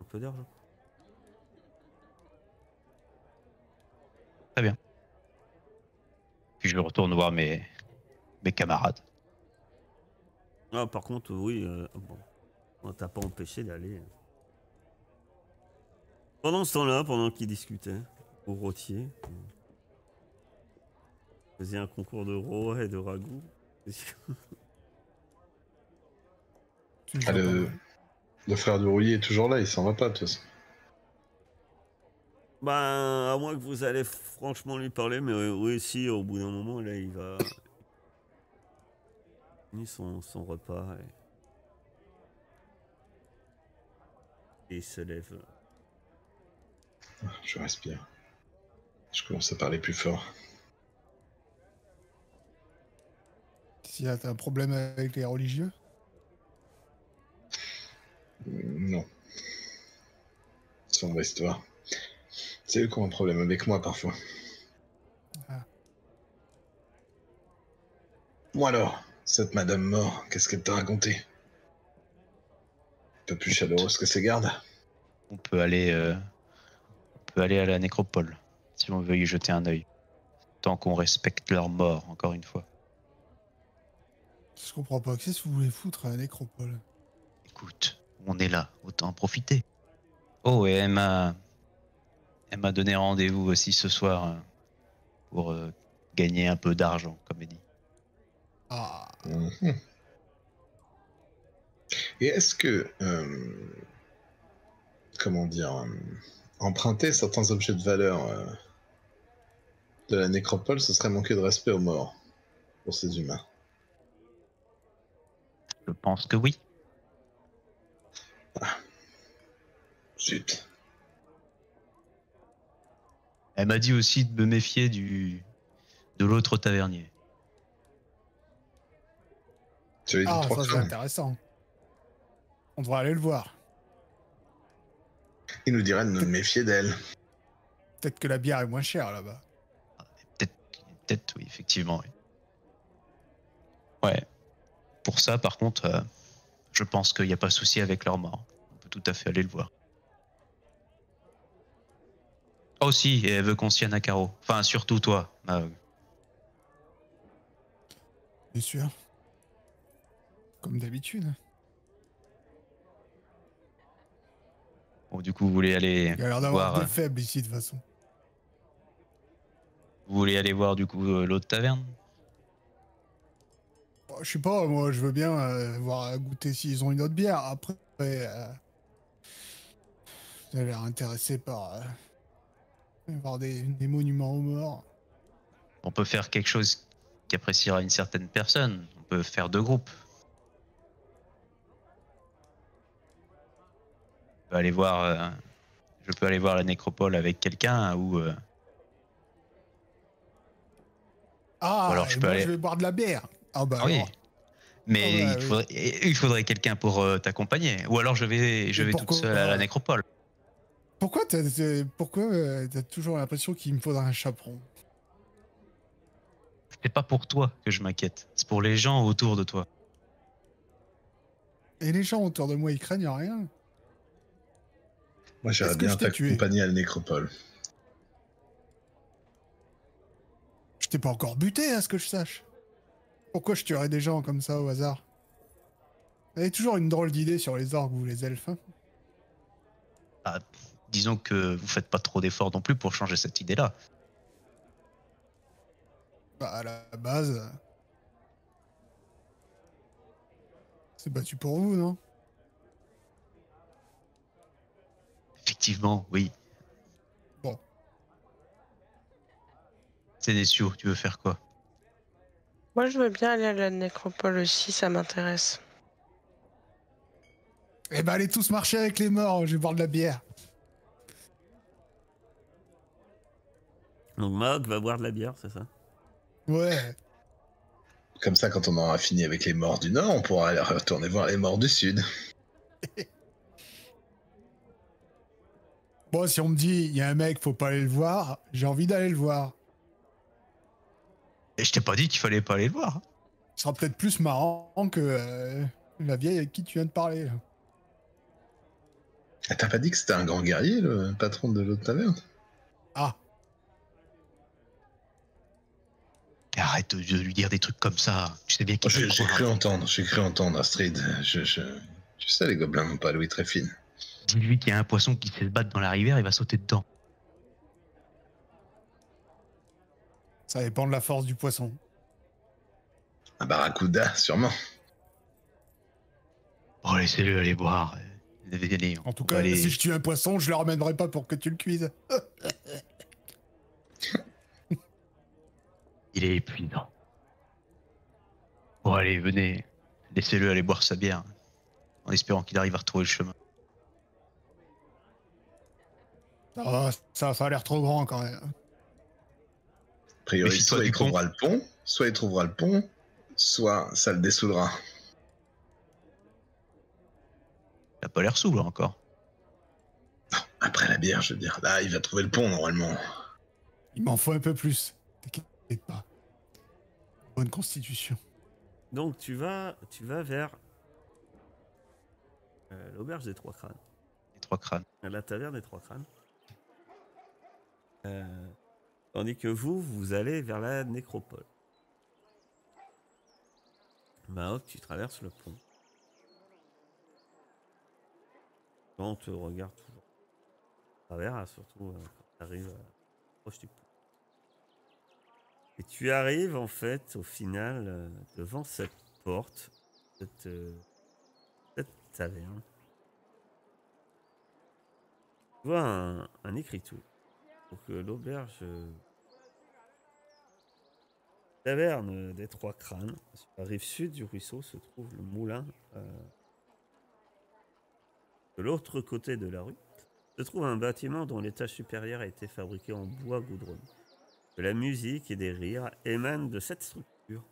S1: un peu d'argent.
S3: Très bien. Puis je retourne voir mes camarades.
S1: Ah, par contre, oui, bon, on t'a pas empêché d'aller. Pendant ce temps-là, pendant qu'ils discutaient, au rôtier, on faisait un concours de rôti et de ragoût.
S5: C'est
S2: Ah,
S5: déjà pas mal.
S2: le frère de Rouillet est toujours là, il s'en va pas, de toute façon.
S1: Ben, à moins que vous allez franchement lui parler, mais oui, si, au bout d'un moment, là, il va. Il finit son repas et il se lève.
S2: Je respire. Je commence à parler plus fort.
S5: Si t'as un problème avec les religieux?
S2: Non. Sombre histoire. C'est eux qui ont un problème avec moi parfois.
S5: Ah.
S2: Moi alors, cette madame mort, qu'est-ce qu'elle t'a raconté? Un peu plus chaleureuse que ses gardes?
S3: On peut aller à la nécropole, si on veut y jeter un œil. Tant qu'on respecte leur mort, encore une fois.
S5: Je comprends pas. Qu'est-ce que vous voulez foutre à la nécropole?
S3: Écoute, on est là, autant en profiter. Oh, et elle m'a donné rendez-vous aussi ce soir pour gagner un peu d'argent, comme elle dit.
S5: Ah,
S2: Mhm. Et est-ce que, comment dire, emprunter certains objets de valeur de la nécropole, ce serait manquer de respect aux morts pour ces humains?
S3: Je pense que oui.
S2: Zut.
S3: Elle m'a dit aussi de me méfier de l'autre tavernier.
S2: Tu avais dit
S5: ah,
S2: trois
S5: ça c'est
S2: crânes.
S5: intéressant. On devrait aller le voir.
S2: Il nous dirait de nous méfier d'elle.
S5: Peut-être que la bière est moins chère là-bas.
S3: Peut-être, oui, effectivement. Oui. Ouais. Pour ça, par contre, je pense qu'il n'y a pas de souci avec leur mort. On peut tout à fait aller le voir. Oh si, et elle veut qu'on s'y tienne à carreau. Enfin, surtout toi.
S5: Bien sûr. Comme d'habitude.
S3: Bon, du coup, vous voulez aller
S5: Il y a l'air d'avoir
S3: voir,
S5: des faibles ici de toute façon.
S3: du coup l'autre taverne?
S5: Bon, je sais pas, moi je veux bien voir goûter s'ils ont une autre bière. Après, j'ai l'air intéressé par voir des monuments aux morts.
S3: On peut faire quelque chose qui appréciera une certaine personne. On peut faire 2 groupes. On peut aller voir, je peux aller voir la nécropole avec quelqu'un ou
S5: Ah,
S3: alors je
S5: et
S3: peux
S5: moi
S3: aller.
S5: je vais boire de la bière. Ah bah
S3: Ah oui.
S5: alors.
S3: Mais
S5: Ah bah, oui.
S3: il faudrait quelqu'un pour t'accompagner. Ou alors je vais toute
S5: pourquoi
S3: seule à la nécropole.
S5: Pourquoi t'as toujours l'impression qu'il me faudra un chaperon?
S3: C'est pas pour toi que je m'inquiète. C'est pour les gens autour de toi.
S5: Et les gens autour de moi, ils craignent rien.
S2: Moi, j'aimerais
S5: Est-ce que
S2: bien
S5: je t'ai tué?
S2: t'accompagner à la nécropole.
S5: Je t'ai pas encore buté, à ce que je sache. Pourquoi je tuerais des gens comme ça au hasard? Vous avez toujours une drôle d'idée sur les orques ou les elfes, hein?
S3: Ah, disons que vous faites pas trop d'efforts non plus pour changer cette idée-là.
S5: Bah, à la base, c'est battu pour vous, non?
S3: Effectivement, oui.
S5: Bon.
S3: Sénécio, tu veux faire quoi?
S4: Moi, je veux bien aller à la nécropole aussi, ça m'intéresse.
S5: Eh ben, allez tous marcher avec les morts, je vais boire de la bière.
S1: Donc Marc va boire de la bière, c'est ça?
S5: Ouais.
S2: Comme ça, quand on aura fini avec les morts du Nord, on pourra aller retourner voir les morts du Sud.
S5: Bon, si on me dit, il y a un mec, faut pas aller le voir, j'ai envie d'aller le voir.
S3: Et je t'ai pas dit qu'il fallait pas aller le voir.
S5: Ce sera peut-être plus marrant que la vieille avec qui tu viens de parler, là.
S2: Ah, t'as pas dit que c'était un grand guerrier, le patron de l'autre taverne?
S5: Ah.
S3: Et arrête de lui dire des trucs comme ça. Tu sais bien qu'il
S2: J'ai
S3: peut
S2: j'ai cru entendre, Astrid. Tu sais, les gobelins n'ont pas l'ouïe très fine.
S3: Dis-lui qu'il y a un poisson qui sait se battre dans la rivière, il va sauter dedans.
S5: Ça dépend de la force du poisson.
S2: Un barracuda, sûrement.
S3: Oh, laissez-le aller boire. Venez,
S5: En tout
S3: on va
S5: cas,
S3: aller-
S5: si je tue un poisson, je le ramènerai pas pour que tu le cuises.
S3: Il est épuisant. Bon, allez, venez. Laissez-le aller boire sa bière. En espérant qu'il arrive à retrouver le chemin.
S5: Ah, ça a l'air trop grand quand même.
S2: A priori,
S3: Méfie-toi
S2: soit
S3: du
S2: il trouvera le pont, soit il trouvera le pont, soit ça le dessoudra.
S3: Il a pas l'air saoul encore.
S2: Après la bière, je veux dire. Là, il va trouver le pont, normalement.
S5: Il m'en faut un peu plus. T'inquiète pas. Bonne constitution.
S1: Donc tu vas vers l'auberge des Trois Crânes,
S3: Les 3 crânes.
S1: à la taverne des Trois Crânes. Tandis que vous allez vers la nécropole. Maok, tu traverses le pont. Quand on te regarde toujours à travers, surtout quand tu arrives proche du pont. Et tu arrives en fait au final devant cette porte, cette taverne. Tu vois un écriteau. Donc l'auberge taverne des Trois Crânes. Sur la rive sud du ruisseau se trouve le moulin. De l'autre côté de la rue se trouve un bâtiment dont l'étage supérieur a été fabriqué en bois goudronné. De la musique et des rires émanent de cette structure.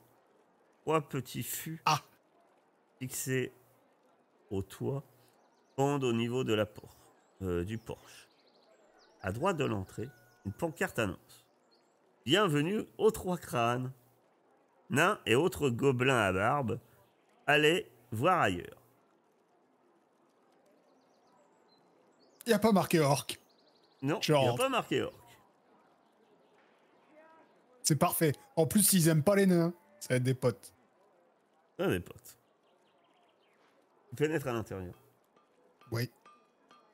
S1: 3 petits fûts fixés au toit pendent au niveau de la porte, du porche. À droite de l'entrée, une pancarte annonce: Bienvenue aux Trois Crânes. Nains et autres gobelins à barbe, allez voir ailleurs.
S5: Y a pas marqué orc.
S1: Non,
S5: Je
S1: il n'y a
S5: rentre.
S1: pas marqué orc.
S5: C'est parfait. En plus, s'ils aiment pas les nains, ça va être des potes.
S1: C'est des potes. Tu pénètres à l'intérieur.
S5: Oui.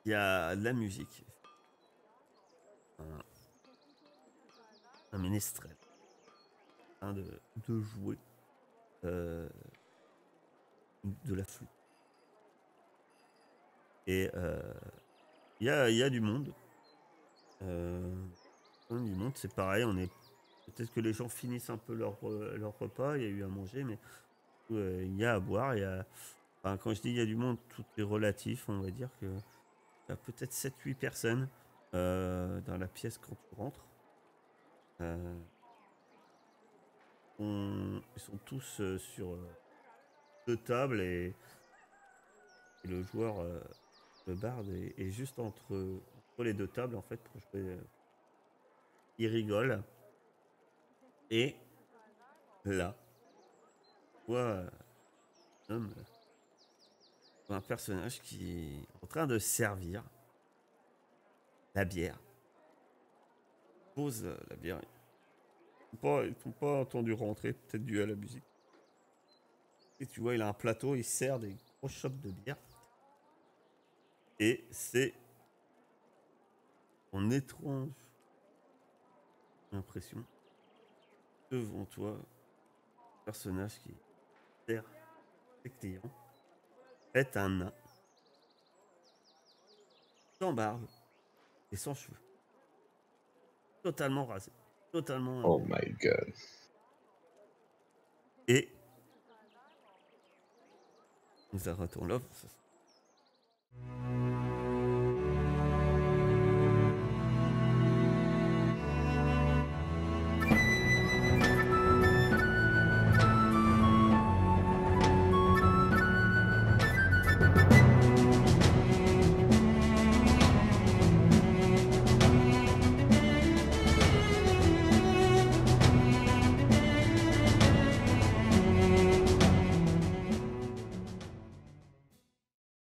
S1: Il y a de la musique. Un ménestrel. De jouer de la flûte. Et il y a du monde. Du monde, c'est pareil. Peut-être que les gens finissent un peu leur repas. Il y a eu à manger, mais il y a à boire. Enfin, quand je dis il y a du monde, tout est relatif. On va dire que il y a peut-être 7-8 personnes dans la pièce quand tu rentres. Ils sont tous sur 2 tables et le joueur, le barde, est juste entre les 2 tables en fait pour jouer. Il rigole. Et là, tu vois un personnage qui est en train de servir la bière. Il pose la bière. Ils t'ont pas entendu rentrer, peut-être dû à la musique. Et tu vois, il a un plateau, il sert des gros chopes de bière. Et c'est en étrange impression devant toi, un personnage qui sert ses clients est un nain sans barbe et sans cheveux, totalement rasé, totalement.
S2: Oh my god.
S1: Et nous arrêtons là.